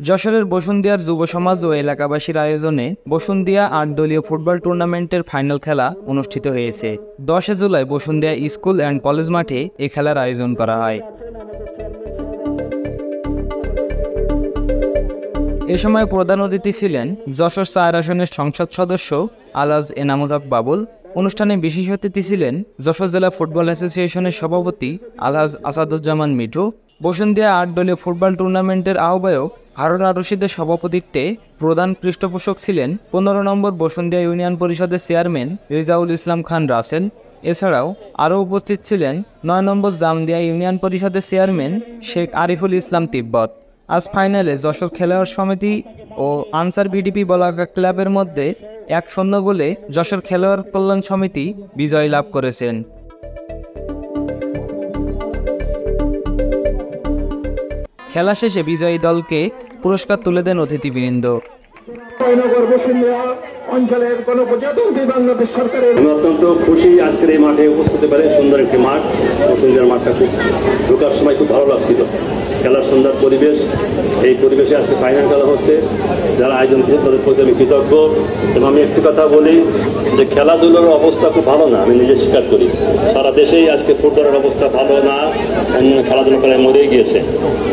যশোরের বসুন্ধিয়ার যুব সমাজ ও এলাকাবাসীর আয়োজনে বসুন্ধিয়া ৮ দলীয় ফুটবল টুর্নামেন্টের ফাইনাল খেলা অনুষ্ঠিত হয়েছে। ১০ July Basundhia school and college মাঠে এই খেলার আয়োজন করা হয়। এ সময় প্রধান অতিথি ছিলেন যশোর ৪ আসনের সংসদ সদস্য আলহাজ এনামুল হক বাবুল। অনুষ্ঠানে বিশেষ অতিথি ছিলেন যশোর জেলা ফুটবল অ্যাসোসিয়েশনের সভাপতি আলহাজ আসাদুজ্জামান মিঠু। বসুন্ধিয়া ৮ দলীয় ফুটবল টুর্নামেন্টের আহ্বায়ক হারুন আর রশিদের সভাপতিত্বে প্রধান পৃষ্ঠপোষক ছিলেন ১৫ নম্বর বসুন্ধিয়া ইউনিয়ন পরিষদের চেয়ারম্যান রেজাউল ইসলাম খান রাসেল। এছাড়াও আরও উপস্থিত ছিলেন ৯ নম্বর জামদিয়া ইউনিয়ন পরিষদের চেয়ারম্যান শেখ আরিফুল ইসলাম তিব্বত। আজ ফাইনালে যশোর খেলোয়াড় সমিতি ও আনসার বিডিপি বলাকা ক্লাবের মধ্যে ১-০ গোলে যশোর খেলোয়াড় কল্যাণ সমিতি বিজয় লাভ করেছেন। খেলা শেষে বিজয়ী দলকে পুরস্কার তুলে দেন অতিথিবৃন্দ। আমি অত্যন্ত খুশি আজকের এই মাঠে উপস্থিত পারে। সুন্দর একটি মাঠ, বসুন্ধিয়ার মাঠটা খুব ঢোকার সময় খুব ভালো লাগছিল। খেলার সুন্দর পরিবেশ, এই পরিবেশে আজকে ফাইনাল খেলা হচ্ছে। যারা আয়োজন করেছে তাদের প্রতি আমি কৃতজ্ঞ। এবং আমি একটু কথা বলি যে খেলাধুলার অবস্থা খুব ভালো না, আমি নিজে স্বীকার করি। সারা দেশেই আজকে ফুটবলের অবস্থা ভালো না, অন্যান্য খেলাধুলা প্রায় মরেই গিয়েছে।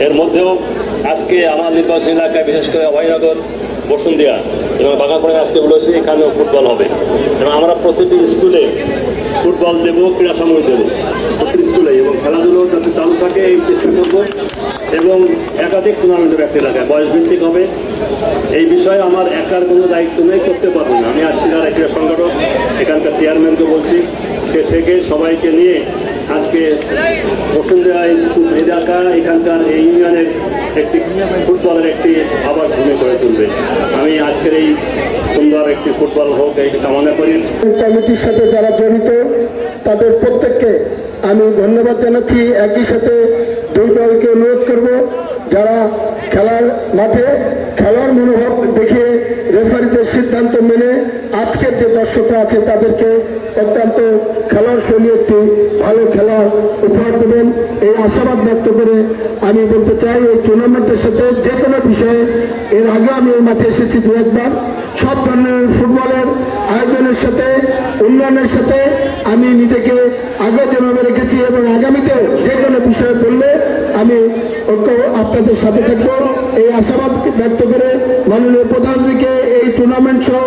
এর মধ্যেও আজকে আমার নির্বাচনী এলাকায় বিশেষ করে অভয়নগর, বসুন্ধিয়া এবং বাগানপাড়ায় আজকে বলেছি এখানেও ফুটবল হবে এবং আমরা প্রতিটি স্কুলে ফুটবল দেব, ক্রীড়া সামগ্রী দেবো প্রতিটি স্কুলে, এবং খেলাধুলো যাতে চালু থাকে এই চেষ্টা করব। এবং একাধিক টুর্নামেন্টের একটা এলাকায় বয়সভিত্তিক হবে। এই বিষয়ে আমার একার কোনো দায়িত্ব নেই, করতে পারবো না। আমি আজকে যারা ক্রীড়া সংগঠক এখানকার চেয়ারম্যানকে বলছি, সে থেকে সবাইকে নিয়ে আজকে বসুন্ধিয়া স্কুল এলাকা এখানকার এই ইউনিয়নের একটি ফুটবলের একটি আবার ভূমি করে তুলবে। আমি আজকের এই সুন্দর একটি ফুটবল হোক এই কামনা করি। কমিটির সাথে যারা জড়িত তাদের প্রত্যেককে আমি ধন্যবাদ জানাচ্ছি। একই সাথে দুই দলকে অনুরোধ করব, যারা খেলার মাঠে খেলার মনোভাব দেখিয়ে রেফারিদের সিদ্ধান্ত মেনে আজকের যে দর্শকরা আছে তাদেরকে অত্যন্ত খেলার শৈলী একটি ভালো খেলা উপহার দেবেন এই আশাবাদ ব্যক্ত করে আমি বলতে চাই, এই টুর্নামেন্টের সাথে যে কোনো বিষয়ে এর আগে আমি এই মাঠে এসেছি দু একবার। সব ধরনের ফুটবলের আয়োজনের সাথে উন্নয়নের সাথে আমি নিজেকে আগে যেভাবে রেখেছি এবং আগামীতেও যে কোনো বিষয়ে বললে আমি আপনাদের সাথে থাকবো এই আশাবাদ ব্যক্ত করে মাননীয় প্রধানমন্ত্রীকে এই টুর্নামেন্ট সহ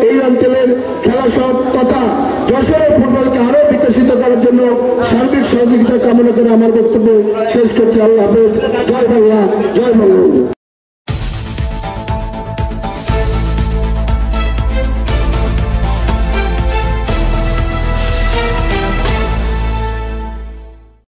এই অঞ্চলের খেলা সহ তথা যশোরের ফুটবলকে আরো বিকশিত করার জন্য সার্বিক সহযোগিতা কামনা করে আমার বক্তব্য শেষ করছি। আল্লাহ হাফেজ। জয় বাংলা, জয় বঙ্গবন্ধু।